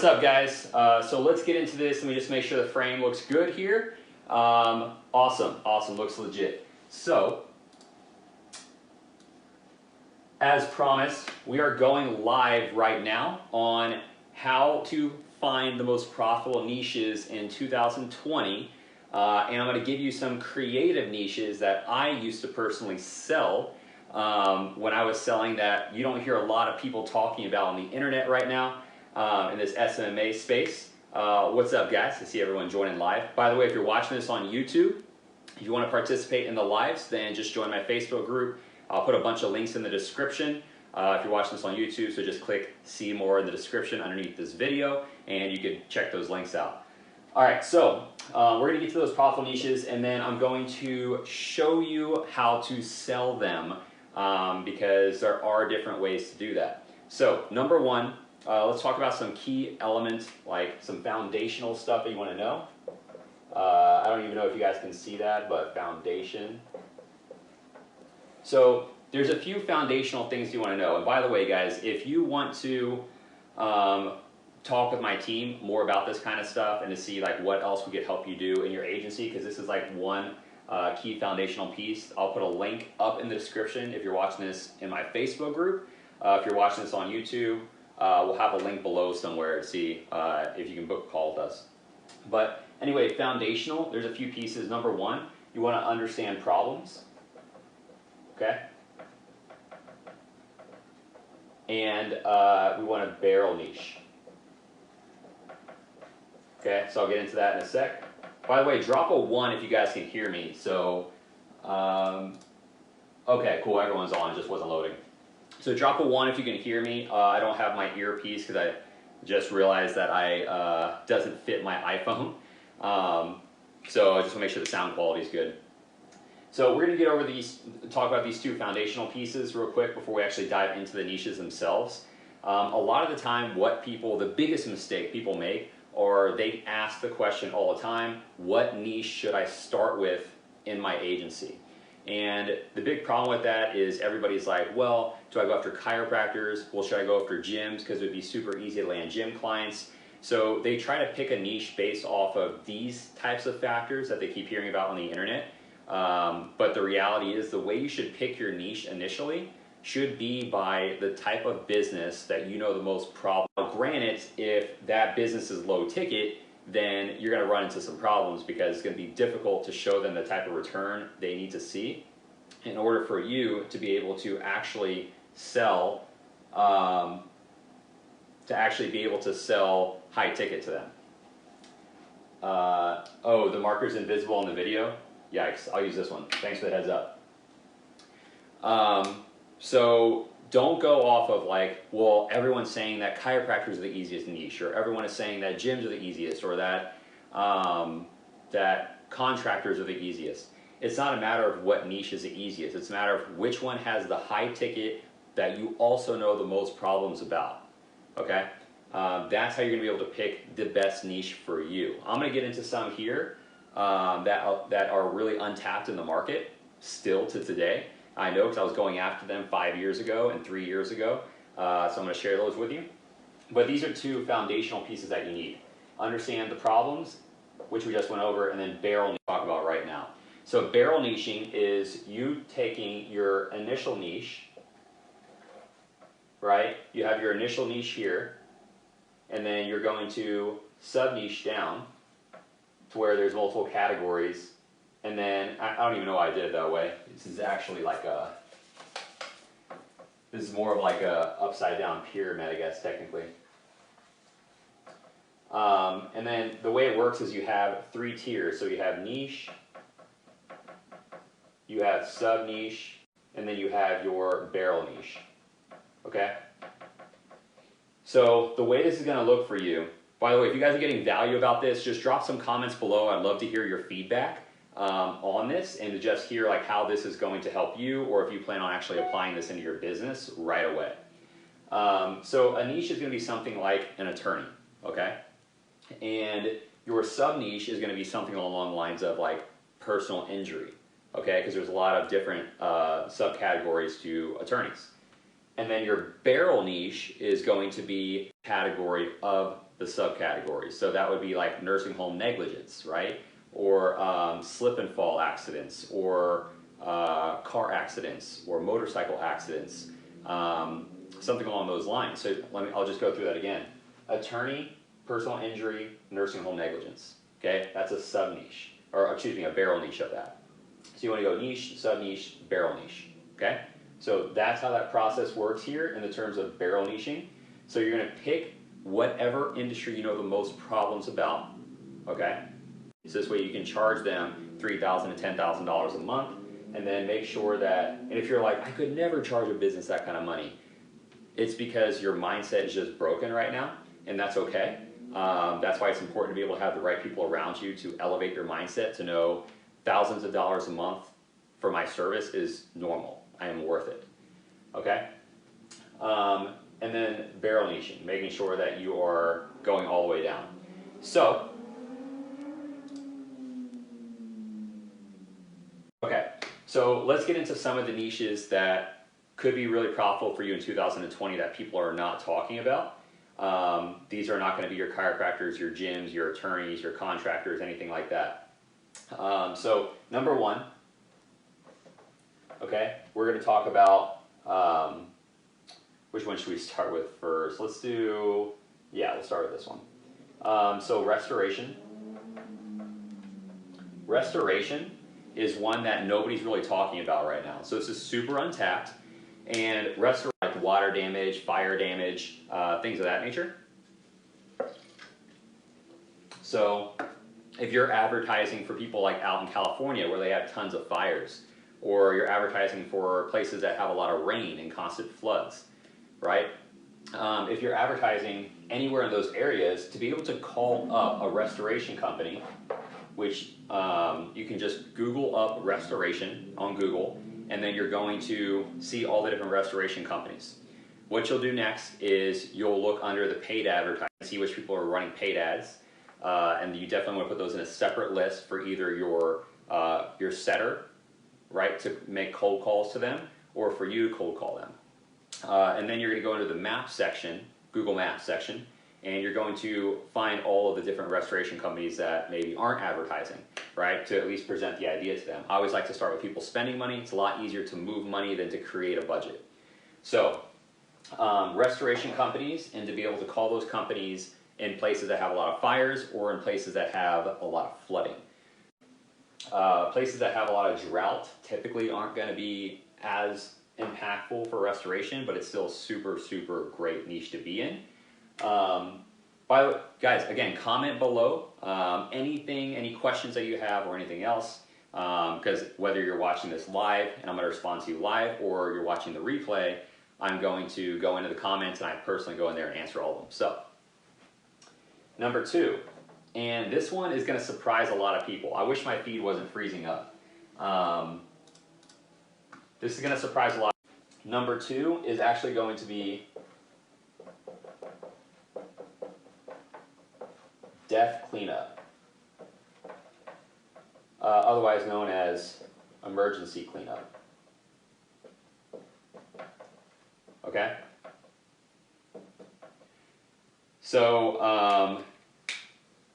What's up, guys? So let's get into this. Let me just make sure the frame looks good here. Awesome, looks legit. So, as promised, we are going live right now on how to find the most profitable niches in 2020. And I'm going to give you some creative niches that I used to personally sell when I was selling that you don't hear a lot of people talking about on the internet right now. In this SMMA space. What's up, guys? I see everyone joining live. By the way, if you're watching this on YouTube, if you want to participate in the lives, then just join my Facebook group. I'll put a bunch of links in the description if you're watching this on YouTube, so just click see more in the description underneath this video and you can check those links out. Alright, so we're going to get to those profitable niches and then I'm going to show you how to sell them because there are different ways to do that. So, number one, let's talk about some key elements, like some foundational stuff that you want to know. I don't even know if you guys can see that, but foundation. So there's a few foundational things you want to know. And by the way, guys, if you want to talk with my team more about this kind of stuff and to see like what else we could help you do in your agency, because this is like one key foundational piece, I'll put a link up in the description if you're watching this in my Facebook group. If you're watching this on YouTube, we'll have a link below somewhere to see if you can book a call with us. But anyway, foundational, there's a few pieces. Number one, you want to understand problems. Okay? And we want a barrel niche. Okay, so I'll get into that in a sec. By the way, drop a 1 if you guys can hear me. So, okay, cool, everyone's on, it just wasn't loading. So drop a 1 if you can hear me. I don't have my earpiece because I just realized that I doesn't fit my iPhone. So I just want to make sure the sound quality is good. So we're going to get over these, talk about these two foundational pieces real quick before we actually dive into the niches themselves. A lot of the time the biggest mistake people make are they ask the question all the time, what niche should I start with in my agency? And the big problem with that is everybody's like, well, do I go after chiropractors? Well, should I go after gyms? Because it would be super easy to land gym clients. So they try to pick a niche based off of these types of factors that they keep hearing about on the internet. But the reality is the way you should pick your niche initially should be by the type of business that you know the most problem. Granted, if that business is low ticket, then you're going to run into some problems because it's going to be difficult to show them the type of return they need to see in order for you to be able to actually sell, high ticket to them. Oh, the marker's invisible in the video? Yikes, I'll use this one. Thanks for the heads up. So don't go off of like, well, everyone's saying that chiropractors are the easiest niche, or everyone is saying that gyms are the easiest, or that that contractors are the easiest. It's not a matter of what niche is the easiest. It's a matter of which one has the high ticket that you also know the most problems about. Okay, that's how you're gonna be able to pick the best niche for you. I'm gonna get into some here that are really untapped in the market still to today. I know because I was going after them 5 years ago and 3 years ago, so I'm going to share those with you. But these are two foundational pieces that you need. Understand the problems, which we just went over, and then barrel niche talk about right now. So barrel niching is you taking your initial niche, right? You have your initial niche here, and then you're going to sub-niche down to where there's multiple categories. And then, I don't even know why I did it that way. This is actually like this is more of like a upside down pyramid, I guess, technically. And then the way it works is you have 3 tiers. So you have niche, you have sub niche, and then you have your barrel niche. Okay? So the way this is gonna look for you, by the way, if you guys are getting value about this, just drop some comments below. I'd love to hear your feedback on this and to just hear like how this is going to help you, or if you plan on actually applying this into your business right away. So a niche is going to be something like an attorney, okay? And your sub niche is going to be something along the lines of like personal injury, okay? Because there's a lot of different subcategories to attorneys. And then your barrel niche is going to be a category of the subcategories. So that would be like nursing home negligence, right? Or slip and fall accidents, or car accidents, or motorcycle accidents, something along those lines. So I'll just go through that again. Attorney, personal injury, nursing home negligence. Okay, that's a sub niche, or excuse me, a barrel niche of that. So you want to go niche, sub niche, barrel niche. Okay, so that's how that process works here in the terms of barrel niching. So you're going to pick whatever industry you know the most problems about. Okay, so this way you can charge them $3,000 to $10,000 a month, and then make sure that, and if you're like, I could never charge a business that kind of money, it's because your mindset is just broken right now, and that's okay. That's why it's important to be able to have the right people around you to elevate your mindset, to know thousands of dollars a month for my service is normal. I am worth it. Okay? And then barrel niching, making sure that you are going all the way down. So, okay, so let's get into some of the niches that could be really profitable for you in 2020 that people are not talking about. These are not going to be your chiropractors, your gyms, your attorneys, your contractors, anything like that. So number one, okay, we're going to talk about, which one should we start with first? Let's do, yeah, we'll start with this one. So restoration. Restoration is one that nobody's really talking about right now. So this is super untapped, and restoration, like water damage, fire damage, things of that nature. So if you're advertising for people like out in California where they have tons of fires, or you're advertising for places that have a lot of rain and constant floods, right? If you're advertising anywhere in those areas, to be able to call up a restoration company, which you can just Google up restoration on Google, and then you're going to see all the different restoration companies. What you'll do next is you'll look under the paid advertising, see which people are running paid ads, and you definitely want to put those in a separate list for either your setter, right, to make cold calls to them, or for you to cold call them. And then you're going to go into the map section, Google Maps section, and you're going to find all of the different restoration companies that maybe aren't advertising, right, to at least present the idea to them. I always like to start with people spending money. It's a lot easier to move money than to create a budget. So restoration companies, and to be able to call those companies in places that have a lot of fires or in places that have a lot of flooding. Places that have a lot of drought typically aren't going to be as impactful for restoration, but it's still a super, super great niche to be in. By the way, guys, again, comment below any questions that you have or anything else, because whether you're watching this live and I'm going to respond to you live, or you're watching the replay, I'm going to go into the comments and I personally go in there and answer all of them. So, number two, and this one is going to surprise a lot of people. I wish my feed wasn't freezing up. This is going to surprise a lot. Number two is actually going to be death cleanup, otherwise known as emergency cleanup. Okay? So,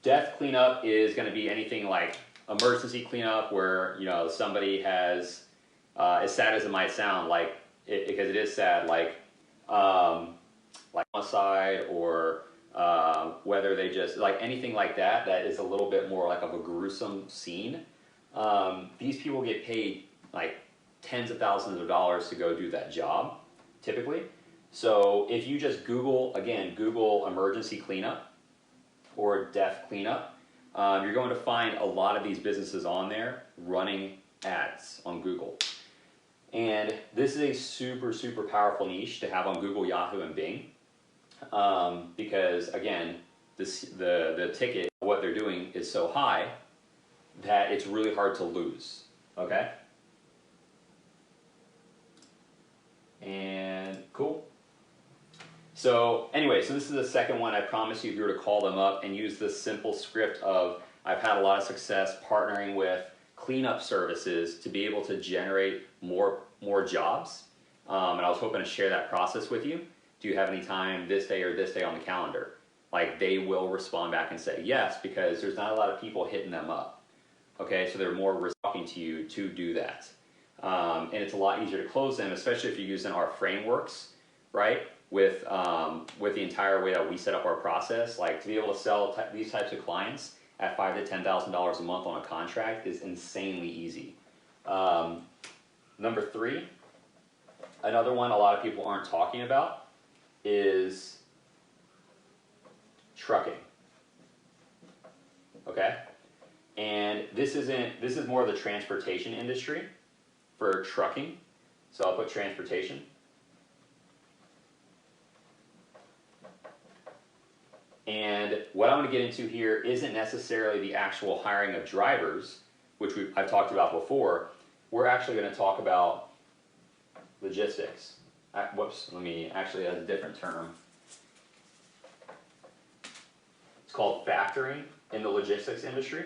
death cleanup is going to be anything like emergency cleanup, where somebody has, as sad as it might sound, like because it is sad, like homicide, or whether they just like anything like that is a little bit more like of a gruesome scene. These people get paid like tens of thousands of dollars to go do that job, typically. So if you just Google emergency cleanup or death cleanup, you're going to find a lot of these businesses on there running ads on Google. And this is a super, super powerful niche to have on Google, Yahoo, and Bing. Because again, the ticket, what they're doing is so high that it's really hard to lose, okay? And cool. So anyway, so this is the second one. I promise you, if you were to call them up and use this simple script of, I've had a lot of success partnering with cleanup services to be able to generate more jobs. And I was hoping to share that process with you. Do you have any time this day or this day on the calendar? like they will respond back and say yes, because there's not a lot of people hitting them up. Okay, so they're more talking to you to do that. And it's a lot easier to close them, especially if you're using our frameworks, right? With the entire way that we set up our process, like to be able to sell these types of clients at $5,000 to $10,000 a month on a contract is insanely easy. Number 3, another one a lot of people aren't talking about is trucking. Okay, and this is more of the transportation industry for trucking. So I'll put transportation. And what I'm going to get into here isn't necessarily the actual hiring of drivers, which I've talked about before. We're actually going to talk about logistics. Whoops, let me actually add a different term. It's called factoring in the logistics industry.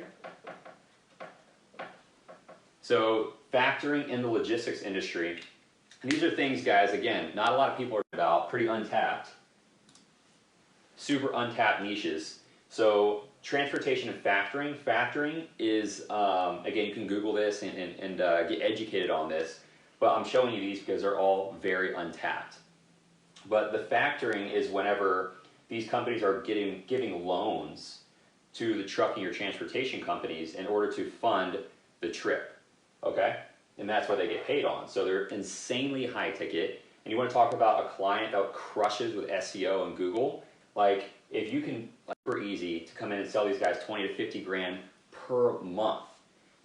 So factoring in the logistics industry, these are things, guys, again, not a lot of people are about, pretty untapped, super untapped niches. So transportation and factoring. Factoring is, again, you can Google this and get educated on this, but I'm showing you these because they're all very untapped. But the factoring is whenever these companies are giving loans to the trucking or transportation companies in order to fund the trip, okay? And that's what they get paid on. So they're insanely high ticket. And you want to talk about a client that crushes with SEO and Google, like if you can, like, super easy to come in and sell these guys 20 to 50 grand per month.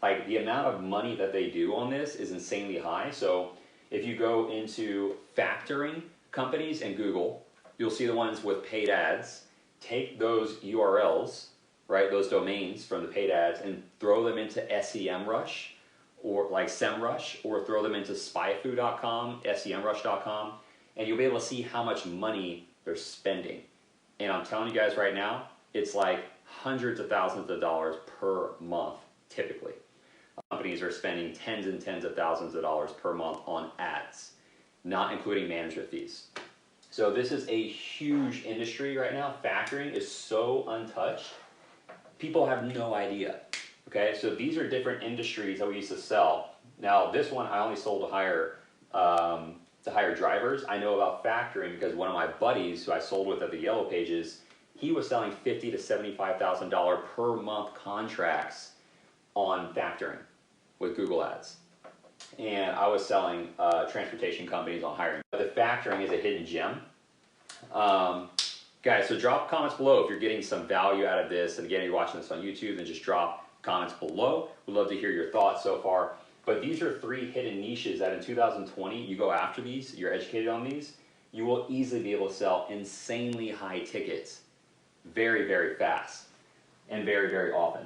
Like the amount of money that they do on this is insanely high. So if you go into factoring companies and Google, you'll see the ones with paid ads. Take those URLs, right, those domains from the paid ads, and throw them into SEMrush or like SEMrush, or throw them into spyfu.com, SEMrush.com, and you'll be able to see how much money they're spending. And I'm telling you guys right now, it's like hundreds of thousands of dollars per month, typically. Companies are spending tens and tens of thousands of dollars per month on ads, not including management fees. So this is a huge industry right now. Factoring is so untouched. People have no idea. Okay, so these are different industries that we used to sell. Now this one I only sold to hire drivers. I know about factoring because one of my buddies who I sold with at the Yellow Pages, he was selling $50,000 to $75,000 per month contracts on factoring with Google Ads. And I was selling transportation companies on hiring. But the factoring is a hidden gem. Guys, so drop comments below if you're getting some value out of this. And again, if you're watching this on YouTube, then just drop comments below. We'd love to hear your thoughts so far. But these are 3 hidden niches that in 2020, you go after these, you're educated on these, you will easily be able to sell insanely high tickets very, very fast and very, very often.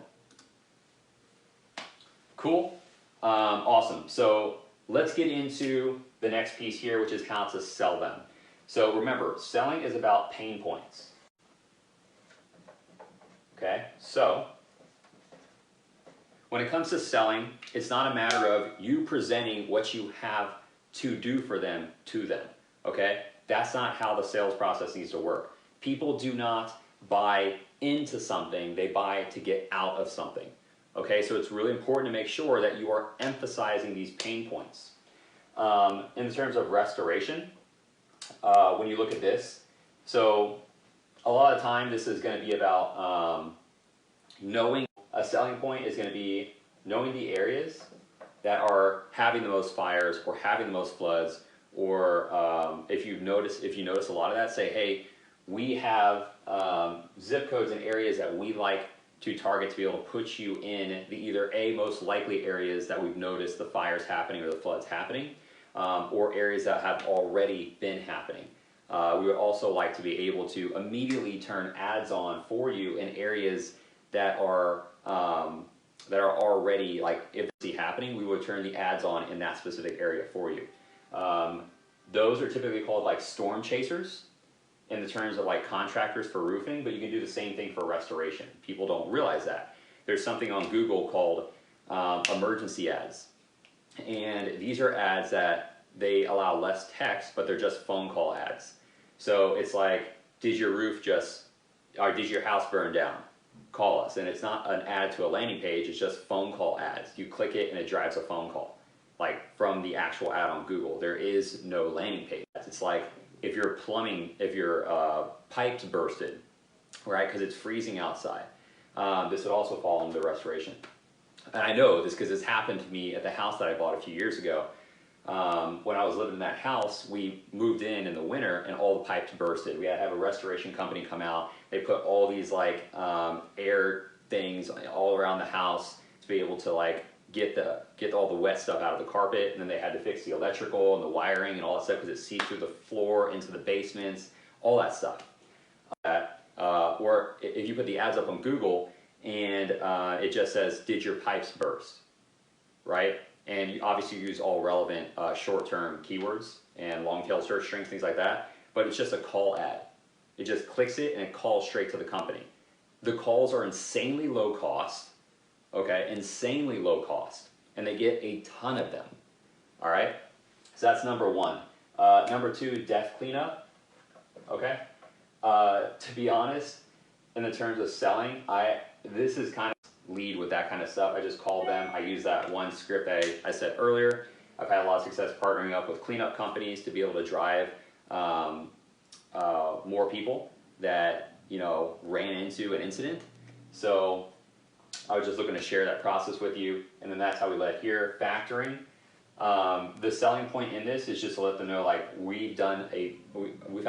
Cool. Awesome. So let's get into the next piece here, which is how to sell them. So remember, selling is about pain points. Okay, so when it comes to selling, it's not a matter of you presenting what you have to do for them to them. Okay, that's not how the sales process needs to work. People do not buy into something, they buy to get out of something. Okay, so it's really important to make sure that you are emphasizing these pain points. In terms of restoration, when you look at this, so a lot of time this is going to be about knowing a selling point is going to be knowing the areas that are having the most fires or having the most floods, or if you notice a lot of that, say, hey, we have zip codes and areas that we like to target to be able to put you in the either A, most likely areas that we've noticed the fires happening or the floods happening, or areas that have already been happening. We would also like to be able to immediately turn ads on for you in areas that are already, like, if it's happening, we would turn the ads on in that specific area for you. Those are typically called like storm chasers in the terms of like contractors for roofing, but you can do the same thing for restoration. People don't realize that. There's something on Google called emergency ads. And these are ads that they allow less text, but they're just phone call ads. So it's like, did your roof just or did your house burn down? Call us. And it's not an ad to a landing page, it's just phone call ads. You click it and it drives a phone call, like from the actual ad on Google. There is no landing page. It's like if your plumbing, if your pipes bursted, right, because it's freezing outside, this would also fall under restoration. And I know this because this happened to me at the house that I bought a few years ago. When I was living in that house, we moved in the winter and all the pipes bursted. We had to have a restoration company come out. They put all these like air things all around the house to be able to like get all the wet stuff out of the carpet, and then they had to fix the electrical and the wiring and all that stuff because it seeped through the floor into the basements, all that stuff. Or if you put the ads up on Google and it just says, did your pipes burst, right? And you obviously use all relevant short-term keywords and long-tail search strings, things like that, but it's just a call ad. It just clicks it and it calls straight to the company. The calls are insanely low cost, okay? Insanely low cost, and they get a ton of them, all right? So that's number one. Number two, death cleanup, okay? To be honest, in the terms of selling, this is kind of lead with that kind of stuff. I just called them. I use that one script I said earlier. I've had a lot of success partnering up with cleanup companies to be able to drive more people that, you know, ran into an incident. So I was just looking to share that process with you, and then that's how we led here. Factoring. The selling point in this is just to let them know, like, we've had a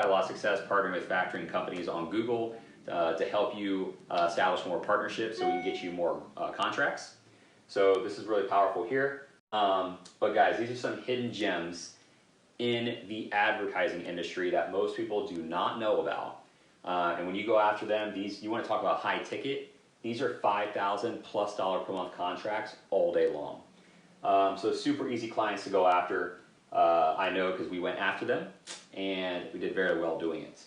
lot of success partnering with factoring companies on Google to help you establish more partnerships so we can get you more contracts. So this is really powerful here. But guys, these are some hidden gems in the advertising industry that most people do not know about. And when you go after them, you want to talk about high ticket, these are $5,000+ per month contracts all day long. So super easy clients to go after. I know because we went after them and we did very well doing it.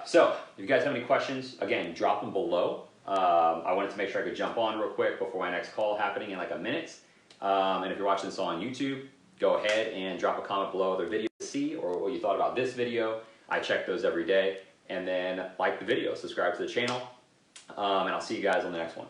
So if you guys have any questions, again, drop them below. I wanted to make sure I could jump on real quick before my next call happening in like a minute. And if you're watching this on YouTube, go ahead and drop a comment below other videos to see or what you thought about this video. I check those every day. And then like the video, subscribe to the channel, and I'll see you guys on the next one.